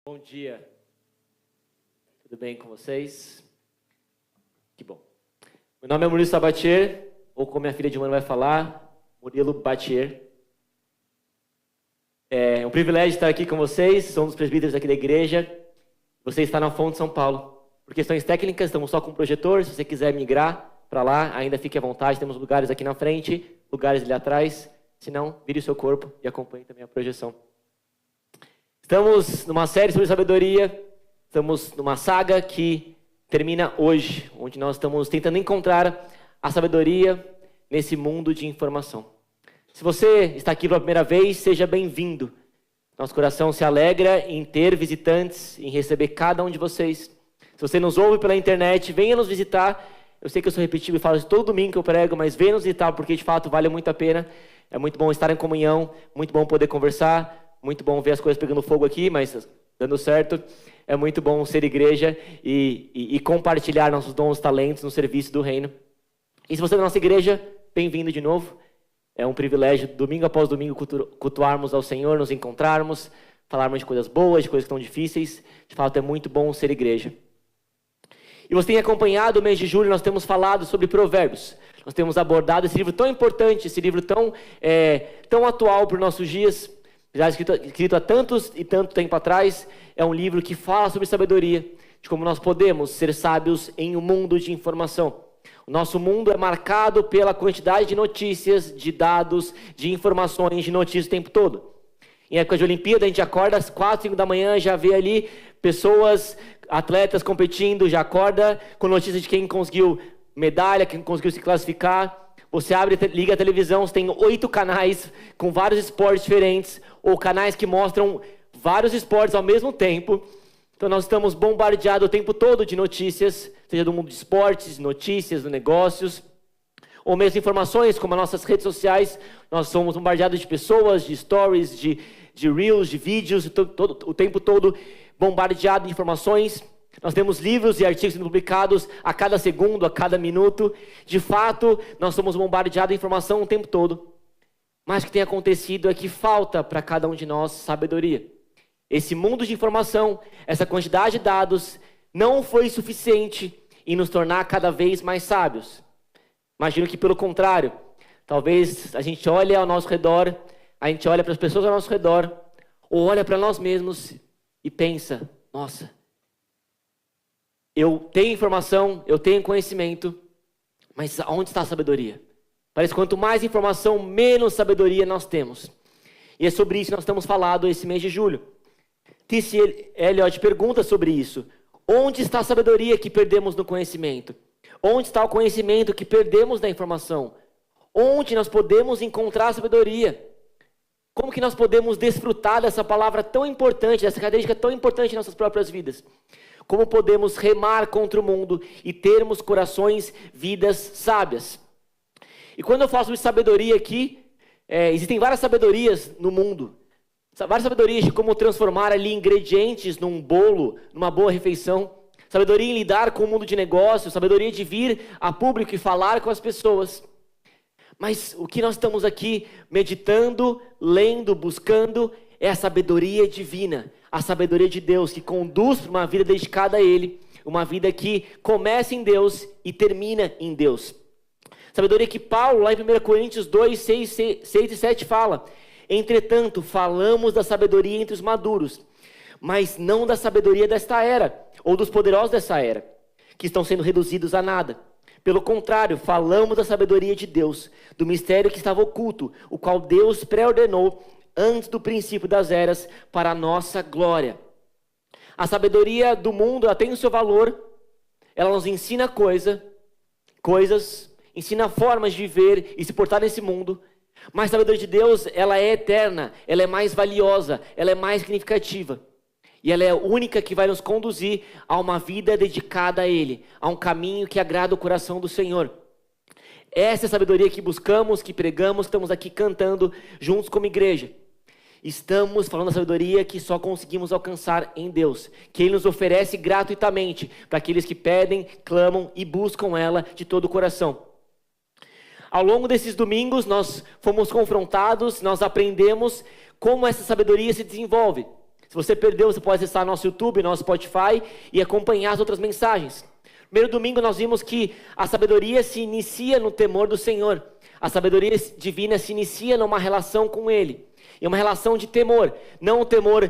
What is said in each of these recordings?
Bom dia, tudo bem com vocês? Que bom. Meu nome é Murilo Sabatier, ou como minha filha de um ano vai falar, Murilo Batier. É um privilégio estar aqui com vocês, sou um dos presbíteros aqui da igreja. Você está na Fonte São Paulo. Por questões técnicas, estamos só com projetor, se você quiser migrar para lá, ainda fique à vontade, temos lugares aqui na frente, lugares ali atrás. Se não, vire o seu corpo e acompanhe também a projeção. Estamos numa série sobre sabedoria, estamos numa saga que termina hoje, onde nós estamos tentando encontrar a sabedoria nesse mundo de informação. Se você está aqui pela primeira vez, seja bem-vindo. Nosso coração se alegra em ter visitantes, em receber cada um de vocês. Se você nos ouve pela internet, venha nos visitar. Eu sei que eu sou repetitivo e falo isso todo domingo que eu prego, mas venha nos visitar porque de fato vale muito a pena. É muito bom estar em comunhão, muito bom poder conversar. Muito bom ver as coisas pegando fogo aqui, mas dando certo. É muito bom ser igreja e compartilhar nossos dons e talentos no serviço do reino. E se você é da nossa igreja, bem-vindo de novo. É um privilégio, domingo após domingo, cultuarmos ao Senhor, nos encontrarmos, falarmos de coisas boas, de coisas que estão difíceis. De fato, é muito bom ser igreja. E você tem acompanhado o mês de julho, nós temos falado sobre provérbios. Nós temos abordado esse livro tão importante, esse livro tão atual para os nossos dias. Já escrito há tantos e tanto tempo atrás, é um livro que fala sobre sabedoria, de como nós podemos ser sábios em um mundo de informação. O nosso mundo é marcado pela quantidade de notícias, de dados, de informações, de notícias o tempo todo. Em época de Olimpíada, a gente acorda às 4, 5 da manhã, já vê ali pessoas, atletas competindo, já acorda com notícias de quem conseguiu medalha, quem conseguiu se classificar. Você liga a televisão, você tem 8 canais com vários esportes diferentes, ou canais que mostram vários esportes ao mesmo tempo. Então nós estamos bombardeados o tempo todo de notícias, seja do mundo de esportes, notícias, de negócios, ou mesmo informações como as nossas redes sociais. Nós somos bombardeados de pessoas, de stories, de reels, de vídeos, o tempo todo bombardeado de informações. Nós temos livros e artigos sendo publicados a cada segundo, a cada minuto. De fato, nós somos bombardeados de informação o tempo todo. Mas o que tem acontecido é que falta para cada um de nós sabedoria. Esse mundo de informação, essa quantidade de dados, não foi suficiente em nos tornar cada vez mais sábios. Imagino que pelo contrário, talvez a gente olhe ao nosso redor, a gente olha para as pessoas ao nosso redor, ou olha para nós mesmos e pensa, nossa, eu tenho informação, eu tenho conhecimento, mas onde está a sabedoria? Parece que quanto mais informação, menos sabedoria nós temos. E é sobre isso que nós estamos falando esse mês de julho. T.C. Eliot pergunta sobre isso. Onde está a sabedoria que perdemos no conhecimento? Onde está o conhecimento que perdemos da informação? Onde nós podemos encontrar a sabedoria? Como que nós podemos desfrutar dessa palavra tão importante, dessa característica tão importante em nossas próprias vidas? Como podemos remar contra o mundo e termos corações, vidas sábias? E quando eu falo sobre sabedoria aqui, existem várias sabedorias no mundo. Várias sabedorias de como transformar ali ingredientes num bolo, numa boa refeição. Sabedoria em lidar com o mundo de negócios, sabedoria de vir a público e falar com as pessoas. Mas o que nós estamos aqui meditando, lendo, buscando é a sabedoria divina. A sabedoria de Deus que conduz para uma vida dedicada a Ele. Uma vida que começa em Deus e termina em Deus. Sabedoria que Paulo, lá em 1 Coríntios 2, 6 e 7 fala. Entretanto, falamos da sabedoria entre os maduros, mas não da sabedoria desta era, ou dos poderosos dessa era, que estão sendo reduzidos a nada. Pelo contrário, falamos da sabedoria de Deus, do mistério que estava oculto, o qual Deus pré-ordenou antes do princípio das eras, para a nossa glória. A sabedoria do mundo, ela tem o seu valor, ela nos ensina coisas, ensina formas de viver e se portar nesse mundo. Mas a sabedoria de Deus, ela é eterna, ela é mais valiosa, ela é mais significativa. E ela é a única que vai nos conduzir a uma vida dedicada a Ele, a um caminho que agrada o coração do Senhor. Essa é a sabedoria que buscamos, que pregamos, que estamos aqui cantando juntos como igreja. Estamos falando da sabedoria que só conseguimos alcançar em Deus, que Ele nos oferece gratuitamente para aqueles que pedem, clamam e buscam ela de todo o coração. Ao longo desses domingos nós fomos confrontados, nós aprendemos como essa sabedoria se desenvolve. Se você perdeu, você pode acessar nosso YouTube, nosso Spotify e acompanhar as outras mensagens. No primeiro domingo nós vimos que a sabedoria se inicia no temor do Senhor. A sabedoria divina se inicia numa relação com Ele. É uma relação de temor, não o temor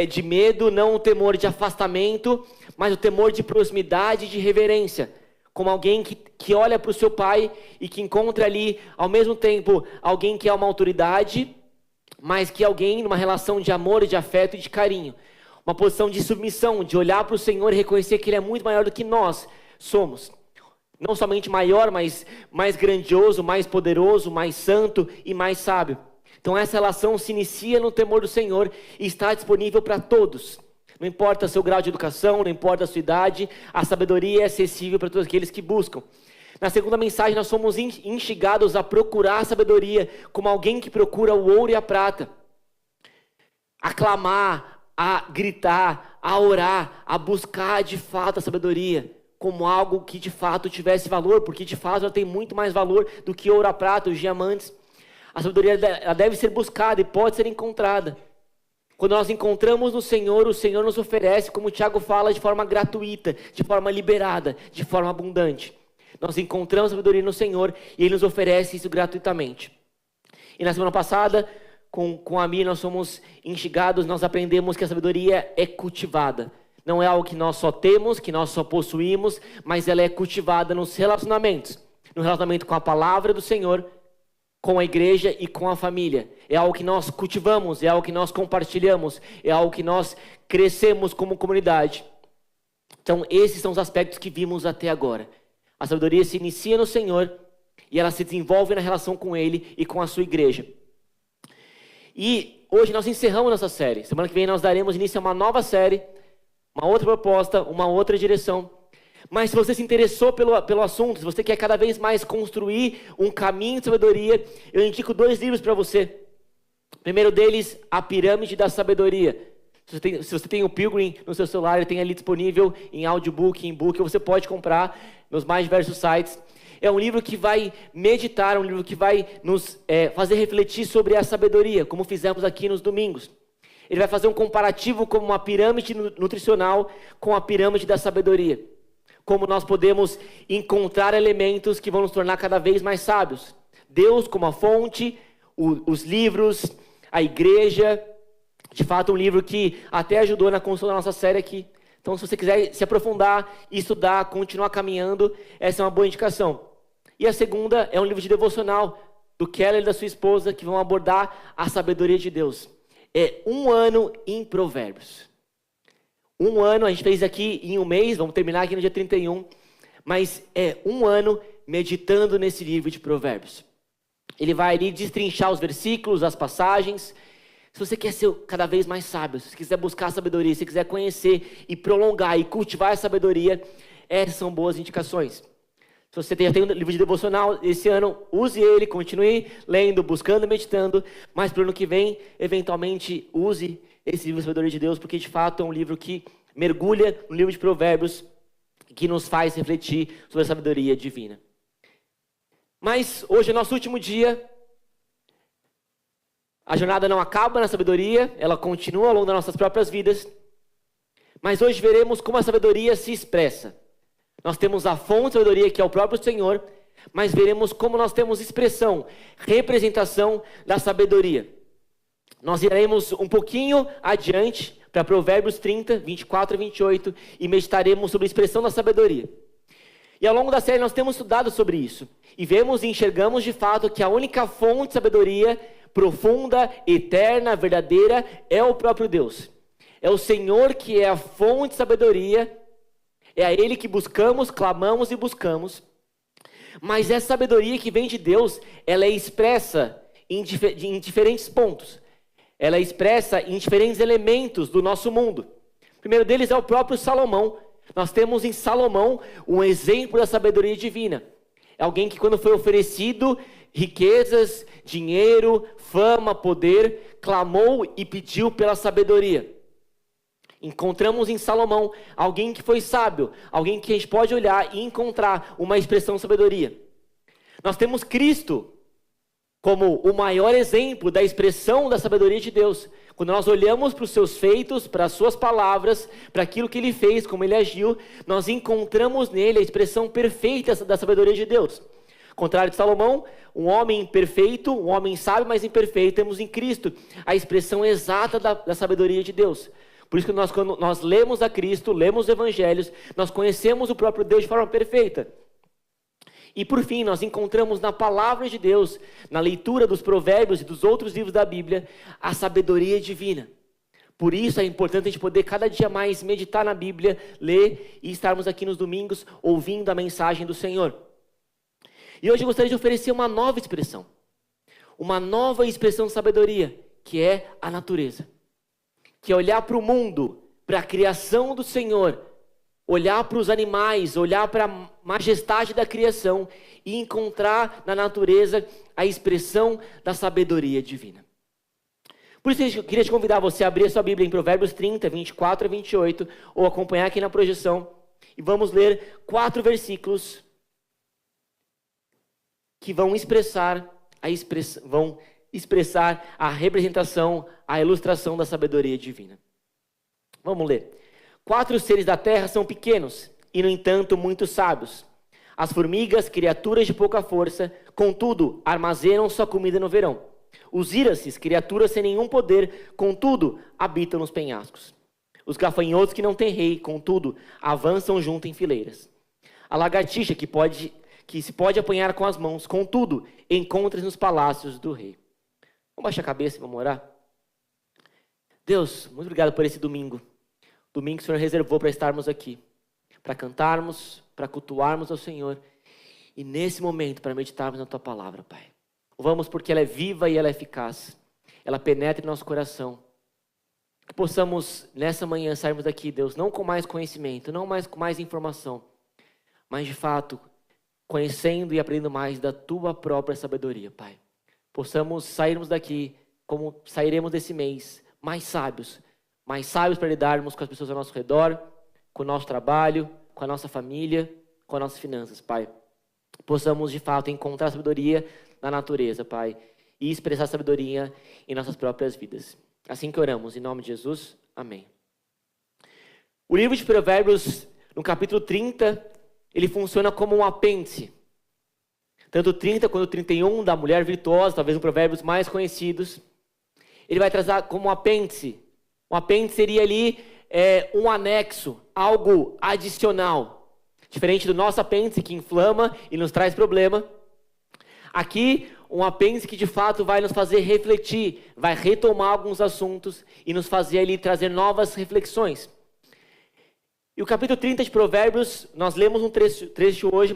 de medo, não o temor de afastamento, mas o temor de proximidade e de reverência. Como alguém que olha para o seu pai e que encontra ali, ao mesmo tempo, alguém que é uma autoridade, mas que é alguém numa relação de amor, de afeto e de carinho. Uma posição de submissão, de olhar para o Senhor e reconhecer que Ele é muito maior do que nós somos. Não somente maior, mas mais grandioso, mais poderoso, mais santo e mais sábio. Então essa relação se inicia no temor do Senhor e está disponível para todos. Não importa seu grau de educação, não importa a sua idade, a sabedoria é acessível para todos aqueles que buscam. Na segunda mensagem nós somos instigados a procurar a sabedoria como alguém que procura o ouro e a prata. A clamar, a gritar, a orar, a buscar de fato a sabedoria como algo que de fato tivesse valor, porque de fato ela tem muito mais valor do que ouro, a prata, os diamantes. A sabedoria ela deve ser buscada e pode ser encontrada. Quando nós encontramos no Senhor, o Senhor nos oferece, como o Tiago fala, de forma gratuita, de forma liberada, de forma abundante. Nós encontramos a sabedoria no Senhor e Ele nos oferece isso gratuitamente. E na semana passada, com a Mia, nós somos instigados, nós aprendemos que a sabedoria é cultivada. Não é algo que nós só temos, que nós só possuímos, mas ela é cultivada nos relacionamentos. No relacionamento com a palavra do Senhor, com a igreja e com a família. É algo que nós cultivamos, é algo que nós compartilhamos, é algo que nós crescemos como comunidade. Então, esses são os aspectos que vimos até agora. A sabedoria se inicia no Senhor e ela se desenvolve na relação com Ele e com a sua igreja. E hoje nós encerramos nossa série. Semana que vem nós daremos início a uma nova série, uma outra proposta, uma outra direção. Mas se você se interessou pelo assunto, se você quer cada vez mais construir um caminho de sabedoria, eu indico 2 livros para você. O primeiro deles, A Pirâmide da Sabedoria. Se você tem o Pilgrim no seu celular, ele tem ali disponível em audiobook, em book, ou você pode comprar nos mais diversos sites. É um livro que vai meditar, um livro que vai nos fazer refletir sobre a sabedoria, como fizemos aqui nos domingos. Ele vai fazer um comparativo como uma pirâmide nutricional com a pirâmide da sabedoria. Como nós podemos encontrar elementos que vão nos tornar cada vez mais sábios. Deus como a fonte, os livros, a igreja. De fato, um livro que até ajudou na construção da nossa série aqui. Então, se você quiser se aprofundar, estudar, continuar caminhando, essa é uma boa indicação. E a segunda é um livro de devocional do Keller e da sua esposa, que vão abordar a sabedoria de Deus. É 1 ano em Provérbios. 1 ano, a gente fez aqui em 1 mês, vamos terminar aqui no dia 31, mas é 1 ano meditando nesse livro de Provérbios. Ele vai ali destrinchar os versículos, as passagens. Se você quer ser cada vez mais sábio, se você quiser buscar a sabedoria, se você quiser conhecer e prolongar e cultivar a sabedoria, essas são boas indicações. Se você já tem um livro de devocional, esse ano, use ele, continue lendo, buscando, meditando, mas para o ano que vem, eventualmente, use esse livro de sabedoria de Deus, porque de fato é um livro que mergulha no livro de Provérbios, que nos faz refletir sobre a sabedoria divina. Mas hoje é nosso último dia. A jornada não acaba na sabedoria, ela continua ao longo das nossas próprias vidas. Mas hoje veremos como a sabedoria se expressa. Nós temos a fonte da sabedoria, que é o próprio Senhor, mas veremos como nós temos expressão, representação da sabedoria. Nós iremos um pouquinho adiante para Provérbios 30, 24 a 28 e meditaremos sobre a expressão da sabedoria. E ao longo da série nós temos estudado sobre isso. E vemos e enxergamos de fato que a única fonte de sabedoria profunda, eterna, verdadeira, é o próprio Deus. É o Senhor que é a fonte de sabedoria, é a Ele que buscamos, clamamos e buscamos. Mas essa sabedoria que vem de Deus, ela é expressa em diferentes pontos. Ela é expressa em diferentes elementos do nosso mundo. O primeiro deles é o próprio Salomão. Nós temos em Salomão um exemplo da sabedoria divina. É alguém que quando foi oferecido riquezas, dinheiro, fama, poder, clamou e pediu pela sabedoria. Encontramos em Salomão alguém que foi sábio, alguém que a gente pode olhar e encontrar uma expressão de sabedoria. Nós temos Cristo como o maior exemplo da expressão da sabedoria de Deus. Quando nós olhamos para os seus feitos, para as suas palavras, para aquilo que ele fez, como ele agiu, nós encontramos nele a expressão perfeita da sabedoria de Deus. Ao contrário de Salomão, um homem perfeito, um homem sábio, mas imperfeito, temos em Cristo a expressão exata da sabedoria de Deus. Por isso que quando nós lemos a Cristo, lemos os evangelhos, nós conhecemos o próprio Deus de forma perfeita. E por fim, nós encontramos na palavra de Deus, na leitura dos provérbios e dos outros livros da Bíblia, a sabedoria divina. Por isso é importante a gente poder cada dia mais meditar na Bíblia, ler e estarmos aqui nos domingos ouvindo a mensagem do Senhor. E hoje eu gostaria de oferecer uma nova expressão de sabedoria, que é a natureza. Que é olhar para o mundo, para a criação do Senhor, olhar para os animais, olhar para a majestade da criação e encontrar na natureza a expressão da sabedoria divina. Por isso eu queria te convidar você a abrir a sua Bíblia em Provérbios 30, 24 a 28, ou acompanhar aqui na projeção, e vamos ler 4 versículos que vão expressar a representação, a ilustração da sabedoria divina. Vamos ler. 4 seres da terra são pequenos, e no entanto muito sábios. As formigas, criaturas de pouca força, contudo armazenam sua comida no verão. Os íraces, criaturas sem nenhum poder, contudo habitam nos penhascos. Os gafanhotos que não têm rei, contudo avançam junto em fileiras. A lagartixa que se pode apanhar com as mãos, contudo encontra-se nos palácios do rei. Vamos baixar a cabeça e vamos orar? Deus, muito obrigado por esse domingo. Domingo que o Senhor reservou para estarmos aqui, para cantarmos, para cultuarmos ao Senhor. E nesse momento, para meditarmos na Tua palavra, Pai. Vamos porque ela é viva e ela é eficaz. Ela penetra em nosso coração. Que possamos, nessa manhã, sairmos daqui, Deus, não com mais conhecimento, não mais com mais informação, mas de fato, conhecendo e aprendendo mais da Tua própria sabedoria, Pai. Possamos sairmos daqui, como sairemos desse mês, mais sábios para lidarmos com as pessoas ao nosso redor, com o nosso trabalho, com a nossa família, com as nossas finanças, Pai. Possamos, de fato, encontrar sabedoria na natureza, Pai, e expressar sabedoria em nossas próprias vidas. Assim que oramos, em nome de Jesus, amém. O livro de Provérbios, no capítulo 30, ele funciona como um apêndice. Tanto o 30 quanto o 31, da mulher virtuosa, talvez um provérbios mais conhecidos. Ele vai trazer como um apêndice. Um apêndice seria ali um anexo, algo adicional. Diferente do nosso apêndice que inflama e nos traz problema. Aqui, um apêndice que de fato vai nos fazer refletir, vai retomar alguns assuntos e nos fazer ali trazer novas reflexões. E o capítulo 30 de Provérbios, nós lemos um trecho hoje,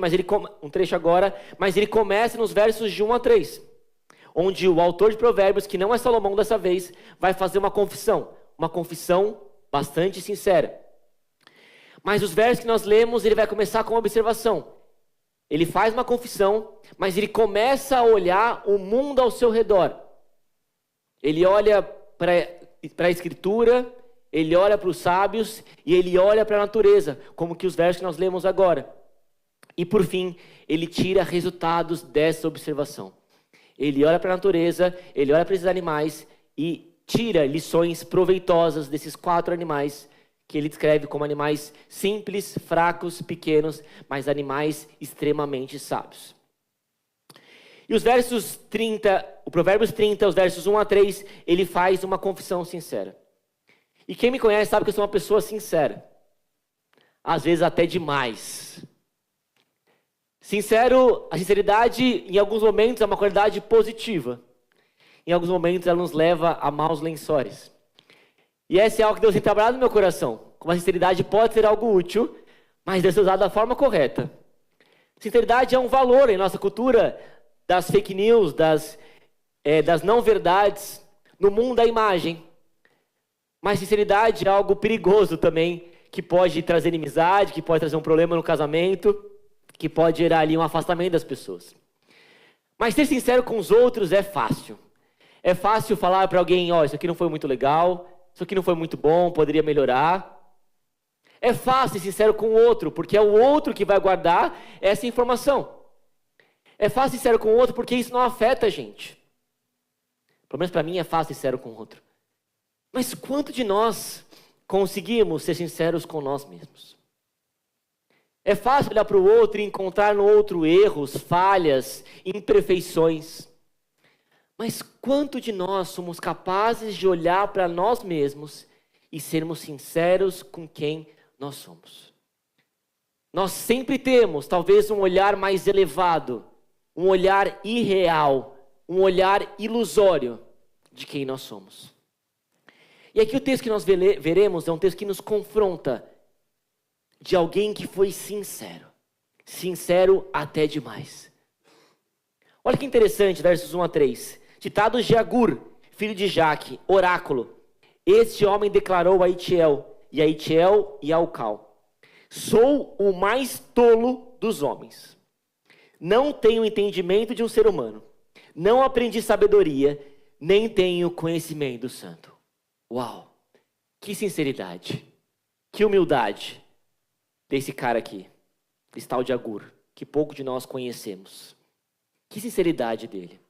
um trecho agora, mas ele começa nos versos de 1 a 3, onde o autor de Provérbios, que não é Salomão dessa vez, vai fazer uma confissão bastante sincera. Mas os versos que nós lemos, ele vai começar com uma observação. Ele faz uma confissão, mas ele começa a olhar o mundo ao seu redor. Ele olha para a Escritura, ele olha para os sábios e ele olha para a natureza, como que os versos que nós lemos agora. E por fim, ele tira resultados dessa observação. Ele olha para a natureza, ele olha para esses animais e tira lições proveitosas desses 4 animais, que ele descreve como animais simples, fracos, pequenos, mas animais extremamente sábios. E os versos 30, o Provérbios 30, os versos 1 a 3, ele faz uma confissão sincera. E quem me conhece sabe que eu sou uma pessoa sincera. Às vezes até demais. A sinceridade em alguns momentos é uma qualidade positiva. Em alguns momentos ela nos leva a maus lençóis. E esse é algo que Deus tem trabalhado no meu coração. Como a sinceridade pode ser algo útil, mas deve ser usada da forma correta. Sinceridade é um valor em nossa cultura das fake news, das não verdades, no mundo da imagem. Mas sinceridade é algo perigoso também, que pode trazer inimizade, que pode trazer um problema no casamento, que pode gerar ali um afastamento das pessoas. Mas ser sincero com os outros é fácil. É fácil falar para alguém, ó, isso aqui não foi muito legal, isso aqui não foi muito bom, poderia melhorar. É fácil ser sincero com o outro, porque é o outro que vai guardar essa informação. É fácil ser sincero com o outro porque isso não afeta a gente. Pelo menos para mim é fácil ser sincero com o outro. Mas quanto de nós conseguimos ser sinceros com nós mesmos? É fácil olhar para o outro e encontrar no outro erros, falhas, imperfeições. Mas quanto de nós somos capazes de olhar para nós mesmos e sermos sinceros com quem nós somos? Nós sempre temos, talvez, um olhar mais elevado, um olhar irreal, um olhar ilusório de quem nós somos. E aqui o texto que nós veremos é um texto que nos confronta de alguém que foi sincero. Sincero até demais. Olha que interessante, versos 1 a 3. Ditado de Agur, filho de Jaque, oráculo. Este homem declarou a Itiel, e a Itiel e a Ucal: sou o mais tolo dos homens. Não tenho entendimento de um ser humano. Não aprendi sabedoria, nem tenho conhecimento santo. Uau! Que sinceridade. Que humildade desse cara aqui, desse tal de Agur, que pouco de nós conhecemos. Que sinceridade dele.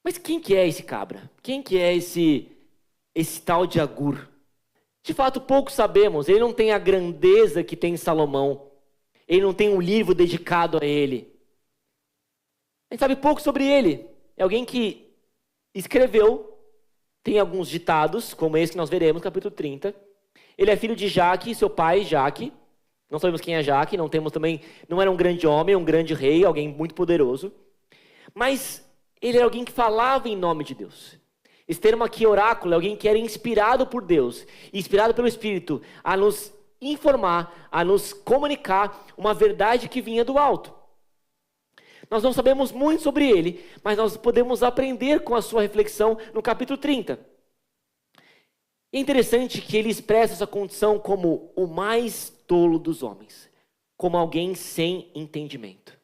Mas quem que é esse cabra? Quem que é esse tal de Agur? De fato, pouco sabemos. Ele não tem a grandeza que tem Salomão. Ele não tem um livro dedicado a ele. A gente sabe pouco sobre ele. É alguém que escreveu, tem alguns ditados, como esse que nós veremos no capítulo 30. Ele é filho de Jaque, seu pai, Jaque. Não sabemos quem é Jaque, não era um grande homem, um grande rei, alguém muito poderoso. Mas ele era alguém que falava em nome de Deus. Esse termo aqui, oráculo, é alguém que era inspirado por Deus, inspirado pelo Espírito, a nos informar, a nos comunicar uma verdade que vinha do alto. Nós não sabemos muito sobre ele, mas nós podemos aprender com a sua reflexão no capítulo 30. É interessante que ele expressa essa condição como o mais tolo dos homens, como alguém sem entendimento.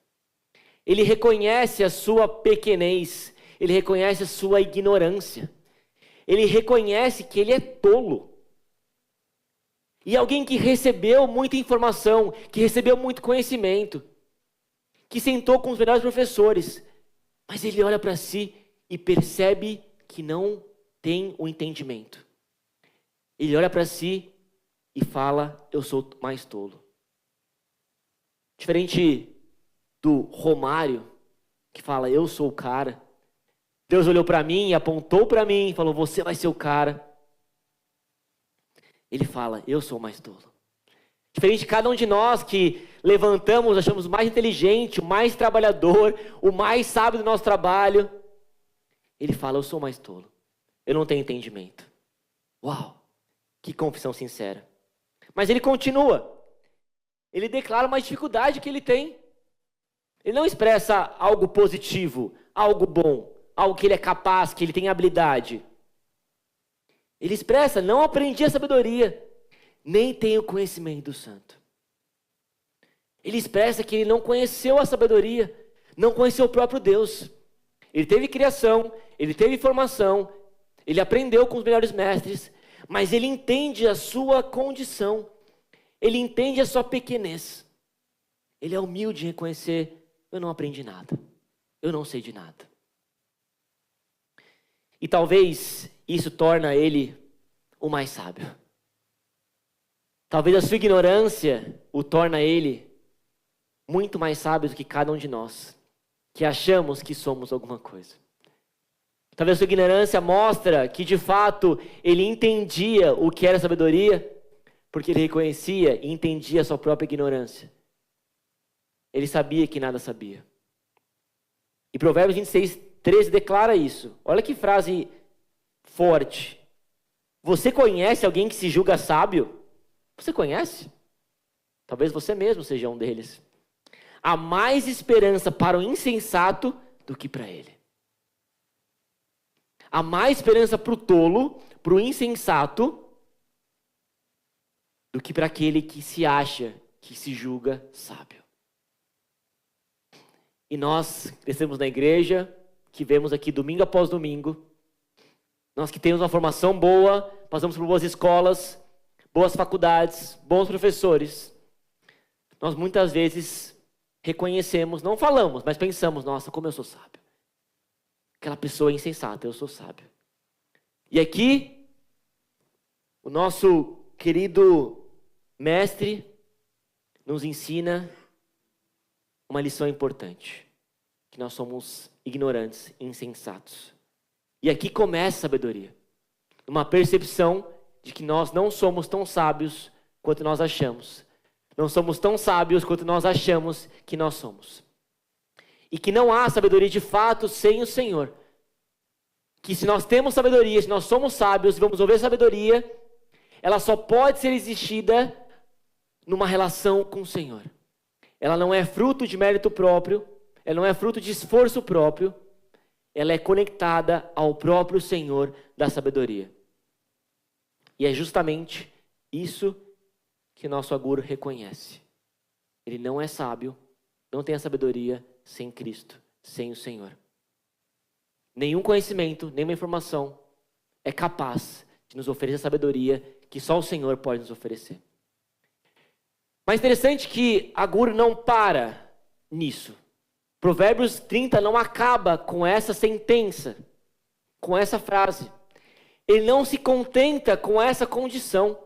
Ele reconhece a sua pequenez, ele reconhece a sua ignorância, ele reconhece que ele é tolo. E alguém que recebeu muita informação, que recebeu muito conhecimento, que sentou com os melhores professores, mas ele olha para si e percebe que não tem o entendimento. Ele olha para si e fala: eu sou mais tolo. Diferente do Romário, que fala: eu sou o cara. Deus olhou para mim e apontou para mim e falou: você vai ser o cara. Ele fala: eu sou o mais tolo. Diferente de cada um de nós que levantamos, achamos o mais inteligente, o mais trabalhador, o mais sábio do nosso trabalho. Ele fala: eu sou o mais tolo. Eu não tenho entendimento. Uau! Que confissão sincera. Mas ele continua. Ele declara uma dificuldade que ele tem. Ele não expressa algo positivo, algo bom, algo que ele é capaz, que ele tem habilidade. Ele expressa: não aprendi a sabedoria, nem tenho conhecimento do santo. Ele expressa que ele não conheceu a sabedoria, não conheceu o próprio Deus. Ele teve criação, ele teve formação, ele aprendeu com os melhores mestres, mas ele entende a sua condição, ele entende a sua pequenez. Ele é humilde em reconhecer: eu não aprendi nada, eu não sei de nada. E talvez isso torna ele o mais sábio. Talvez a sua ignorância o torna ele muito mais sábio do que cada um de nós, que achamos que somos alguma coisa. Talvez a sua ignorância mostra que de fato ele entendia o que era sabedoria, porque ele reconhecia e entendia a sua própria ignorância. Ele sabia que nada sabia. E Provérbios 26, 13 declara isso. Olha que frase forte. Você conhece alguém que se julga sábio? Você conhece? Talvez você mesmo seja um deles. Há mais esperança para o insensato do que para ele. Há mais esperança para o tolo, para o insensato, do que para aquele que se acha, que se julga sábio. E nós crescemos na igreja, que vemos aqui domingo após domingo. Nós que temos uma formação boa, passamos por boas escolas, boas faculdades, bons professores. Nós muitas vezes reconhecemos, não falamos, mas pensamos, nossa, como eu sou sábio. Aquela pessoa é insensata, eu sou sábio. E aqui, o nosso querido mestre nos ensina uma lição importante. Que nós somos ignorantes, insensatos. E aqui começa a sabedoria. Uma percepção de que nós não somos tão sábios quanto nós achamos. Não somos tão sábios quanto nós achamos que nós somos. E que não há sabedoria de fato sem o Senhor. Que se nós temos sabedoria, se nós somos sábios e vamos ouvir sabedoria, ela só pode ser exigida numa relação com o Senhor. Ela não é fruto de mérito próprio, ela não é fruto de esforço próprio, ela é conectada ao próprio Senhor da sabedoria. E é justamente isso que nosso Agur reconhece. Ele não é sábio, não tem a sabedoria sem Cristo, sem o Senhor. Nenhum conhecimento, nenhuma informação é capaz de nos oferecer a sabedoria que só o Senhor pode nos oferecer. Mas interessante que Agur não para nisso. Provérbios 30 não acaba com essa sentença, com essa frase. Ele não se contenta com essa condição.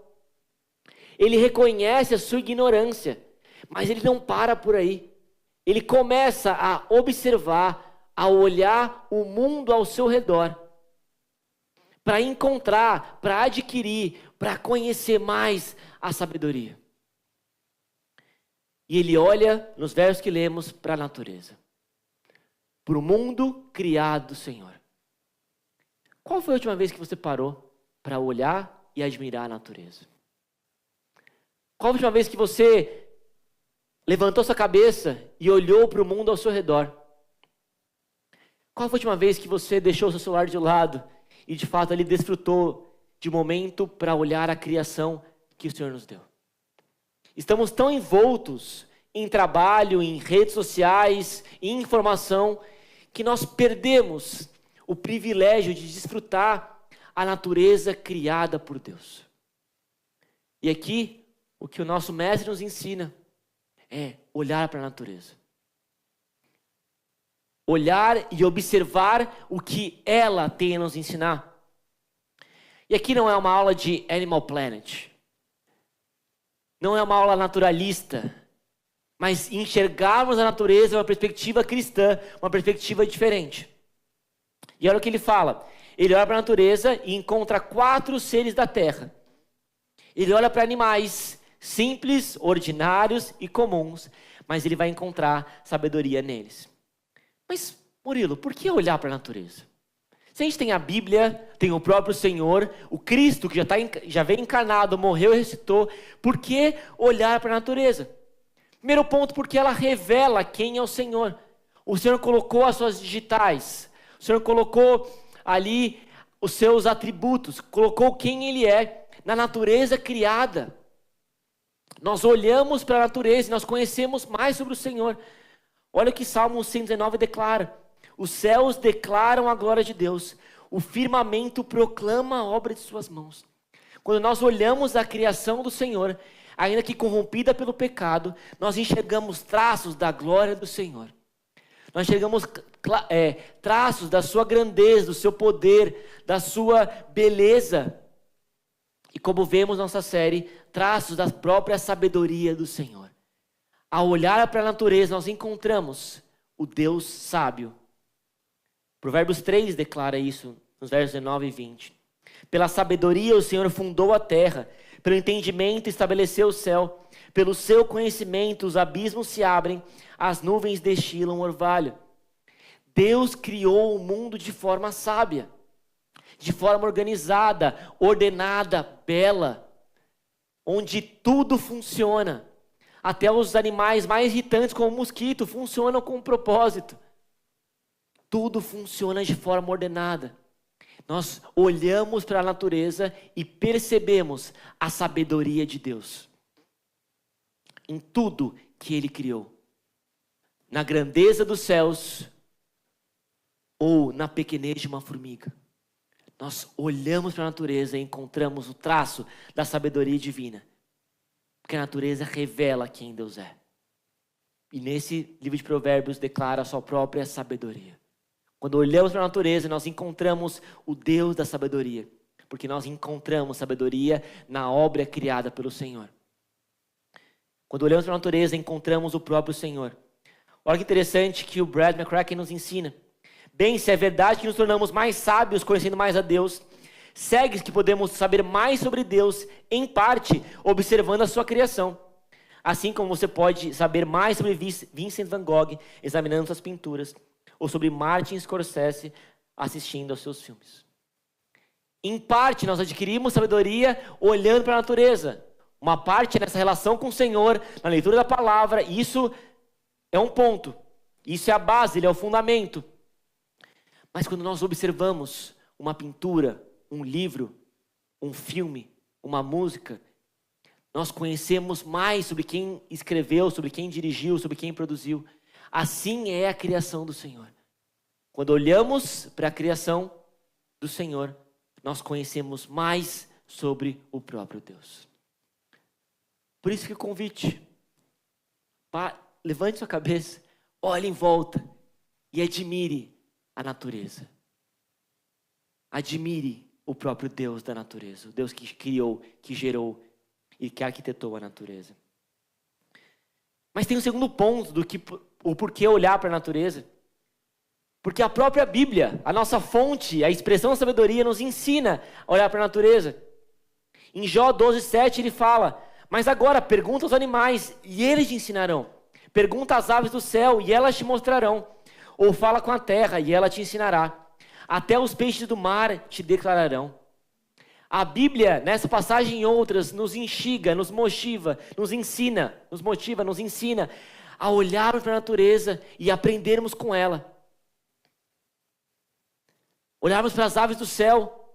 Ele reconhece a sua ignorância, mas ele não para por aí. Ele começa a observar, a olhar o mundo ao seu redor, para encontrar, para adquirir, para conhecer mais a sabedoria. E ele olha, nos versos que lemos, para a natureza. Para o mundo criado do Senhor. Qual foi a última vez que você parou para olhar e admirar a natureza? Qual a última vez que você levantou sua cabeça e olhou para o mundo ao seu redor? Qual foi a última vez que você deixou seu celular de lado e de fato ali desfrutou de momento para olhar a criação que o Senhor nos deu? Estamos tão envoltos em trabalho, em redes sociais, em informação, que nós perdemos o privilégio de desfrutar a natureza criada por Deus. E aqui, o que o nosso mestre nos ensina é olhar para a natureza. Olhar e observar o que ela tem a nos ensinar. E aqui não é uma aula de Animal Planet. Não é uma aula naturalista. Mas enxergarmos a natureza é uma perspectiva cristã, uma perspectiva diferente. E olha o que ele fala. Ele olha para a natureza e encontra 4 seres da terra. Ele olha para animais simples, ordinários e comuns, mas ele vai encontrar sabedoria neles. Mas, Murilo, por que olhar para a natureza? Se a gente tem a Bíblia, tem o próprio Senhor, o Cristo que já veio encarnado, morreu e ressuscitou, por que olhar para a natureza? Primeiro ponto, porque ela revela quem é o Senhor. O Senhor colocou as suas digitais, o Senhor colocou ali os seus atributos, colocou quem Ele é na natureza criada. Nós olhamos para a natureza e nós conhecemos mais sobre o Senhor. Olha o que Salmo 119 declara. Os céus declaram a glória de Deus. O firmamento proclama a obra de suas mãos. Quando nós olhamos a criação do Senhor, ainda que corrompida pelo pecado, nós enxergamos traços da glória do Senhor. Nós enxergamos traços da sua grandeza, do seu poder, da sua beleza. E como vemos nossa série, traços da própria sabedoria do Senhor. Ao olhar para a natureza, nós encontramos o Deus sábio. Provérbios 3 declara isso, nos versos 19 e 20. Pela sabedoria o Senhor fundou a terra, pelo entendimento estabeleceu o céu, pelo seu conhecimento os abismos se abrem, as nuvens destilam orvalho. Deus criou o mundo de forma sábia, de forma organizada, ordenada, bela, onde tudo funciona. Até os animais mais irritantes, como o mosquito, funcionam com um propósito. Tudo funciona de forma ordenada. Nós olhamos para a natureza e percebemos a sabedoria de Deus em tudo que Ele criou. na grandeza dos céus ou na pequenez de uma formiga. Nós olhamos para a natureza e encontramos o traço da sabedoria divina. Porque a natureza revela quem Deus é. E nesse livro de Provérbios declara a sua própria sabedoria. Quando olhamos para a natureza, nós encontramos o Deus da sabedoria. Porque nós encontramos sabedoria na obra criada pelo Senhor. Quando olhamos para a natureza, encontramos o próprio Senhor. Olha que interessante que o Brad McCracken nos ensina. Bem, se é verdade que nos tornamos mais sábios conhecendo mais a Deus, segue que podemos saber mais sobre Deus, em parte, observando a sua criação. Assim como você pode saber mais sobre Vincent van Gogh, examinando suas pinturas, ou sobre Martin Scorsese, assistindo aos seus filmes. Em parte, nós adquirimos sabedoria olhando para a natureza. Uma parte nessa relação com o Senhor, na leitura da palavra, isso é um ponto. Isso é a base, ele é o fundamento. Mas quando nós observamos uma pintura, um livro, um filme, uma música, nós conhecemos mais sobre quem escreveu, sobre quem dirigiu, sobre quem produziu. Assim é a criação do Senhor. Quando olhamos para a criação do Senhor, nós conhecemos mais sobre o próprio Deus. Por isso que o convite, levante sua cabeça, olhe em volta e admire a natureza. Admire o próprio Deus da natureza, o Deus que criou, que gerou e que arquitetou a natureza. Mas tem um segundo ponto o porquê olhar para a natureza. Porque a própria Bíblia, a nossa fonte, a expressão da sabedoria nos ensina a olhar para a natureza. Em Jó 12:7 ele fala: mas agora pergunta aos animais e eles te ensinarão. Pergunta às aves do céu e elas te mostrarão. Ou fala com a terra e ela te ensinará. Até os peixes do mar te declararão. A Bíblia, nessa passagem e outras, nos instiga, nos motiva, nos ensina a olharmos para a natureza e aprendermos com ela. Olharmos para as aves do céu,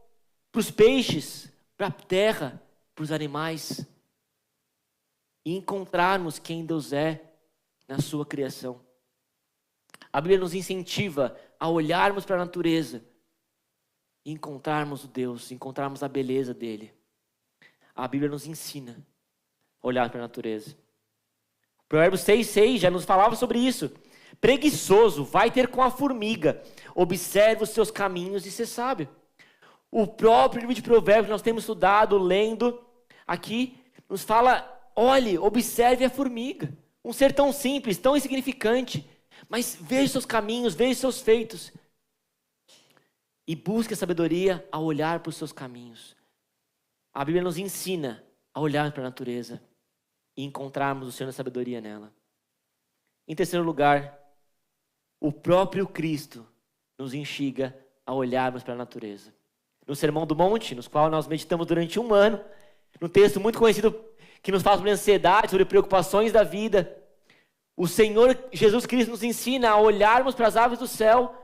para os peixes, para a terra, para os animais. E encontrarmos quem Deus é na sua criação. A Bíblia nos incentiva a olharmos para a natureza e encontrarmos o Deus, encontrarmos a beleza dele. A Bíblia nos ensina a olhar para a natureza. Provérbios 6:6 já nos falava sobre isso. Preguiçoso, vai ter com a formiga. Observe os seus caminhos e ser sábio. O próprio livro de Provérbios que nós temos estudado, lendo aqui, nos fala, olhe, observe a formiga. Um ser tão simples, tão insignificante. Mas veja seus caminhos, veja seus feitos. E busque a sabedoria a olhar para os seus caminhos. A Bíblia nos ensina a olhar para a natureza e encontrarmos o Senhor da sabedoria nela. Em terceiro lugar, o próprio Cristo nos instiga a olharmos para a natureza. No Sermão do Monte, no qual nós meditamos durante um ano, num texto muito conhecido que nos fala sobre ansiedade, sobre preocupações da vida, o Senhor Jesus Cristo nos ensina a olharmos para as aves do céu,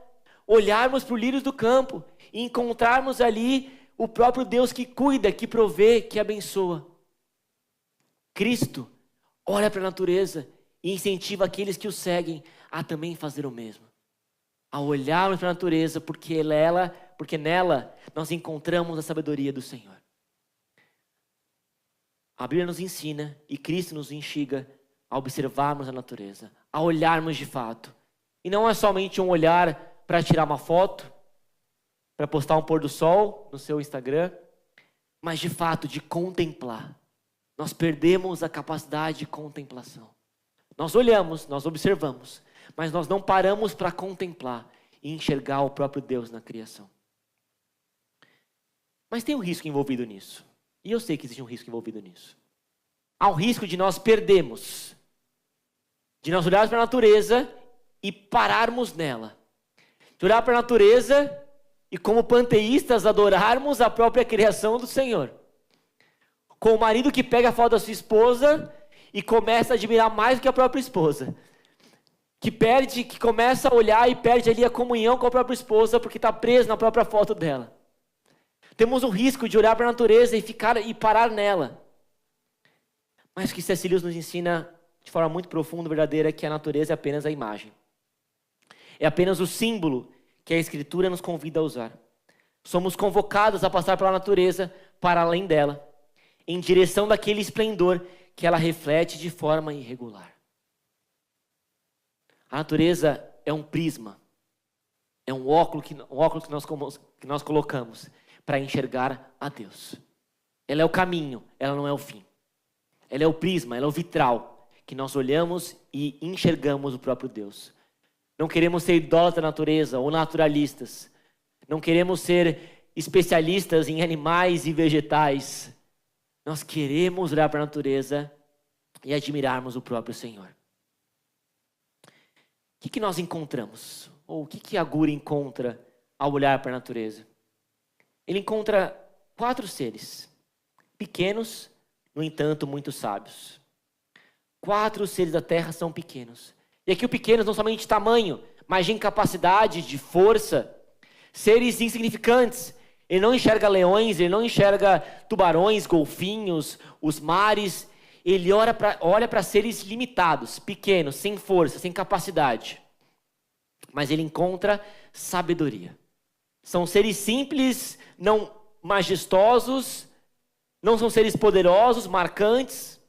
olharmos para os lírios do campo e encontrarmos ali o próprio Deus que cuida, que provê, que abençoa. Cristo olha para a natureza e incentiva aqueles que o seguem a também fazer o mesmo. A olharmos para a natureza porque nela nós encontramos a sabedoria do Senhor. A Bíblia nos ensina e Cristo nos instiga a observarmos a natureza, a olharmos de fato. E não é somente um olhar para tirar uma foto, para postar um pôr do sol no seu Instagram, mas de fato de contemplar. Nós perdemos a capacidade de contemplação. Nós olhamos, nós observamos, mas nós não paramos para contemplar e enxergar o próprio Deus na criação. Mas tem um risco envolvido nisso. E eu sei que existe um risco envolvido nisso. Há um risco de nós perdermos, de nós olharmos para a natureza e pararmos nela. De olhar para a natureza e como panteístas adorarmos a própria criação do Senhor. Com o marido que pega a foto da sua esposa e começa a admirar mais do que a própria esposa. Que começa a olhar e perde ali a comunhão com a própria esposa porque está preso na própria foto dela. Temos um risco de olhar para a natureza e parar nela. Mas o que C.S. Lewis nos ensina de forma muito profunda e verdadeira que a natureza é apenas a imagem. É apenas o símbolo que a Escritura nos convida a usar. Somos convocados a passar pela natureza para além dela, em direção daquele esplendor que ela reflete de forma irregular. A natureza é um prisma, é um óculo que nós colocamos para enxergar a Deus. Ela é o caminho, ela não é o fim. Ela é o prisma, ela é o vitral que nós olhamos e enxergamos o próprio Deus. Não queremos ser idólatras da natureza ou naturalistas. Não queremos ser especialistas em animais e vegetais. Nós queremos olhar para a natureza e admirarmos o próprio Senhor. O que nós encontramos? Ou o que Agur encontra ao olhar para a natureza? Ele encontra 4 seres, pequenos, no entanto, muito sábios. 4 seres da terra são pequenos. E aqui o pequenos não somente de tamanho, mas de incapacidade, de força. Seres insignificantes. Ele não enxerga leões, ele não enxerga tubarões, golfinhos, os mares. Ele olha para seres limitados, pequenos, sem força, sem capacidade. Mas ele encontra sabedoria. São seres simples, não majestosos, não são seres poderosos, marcantes,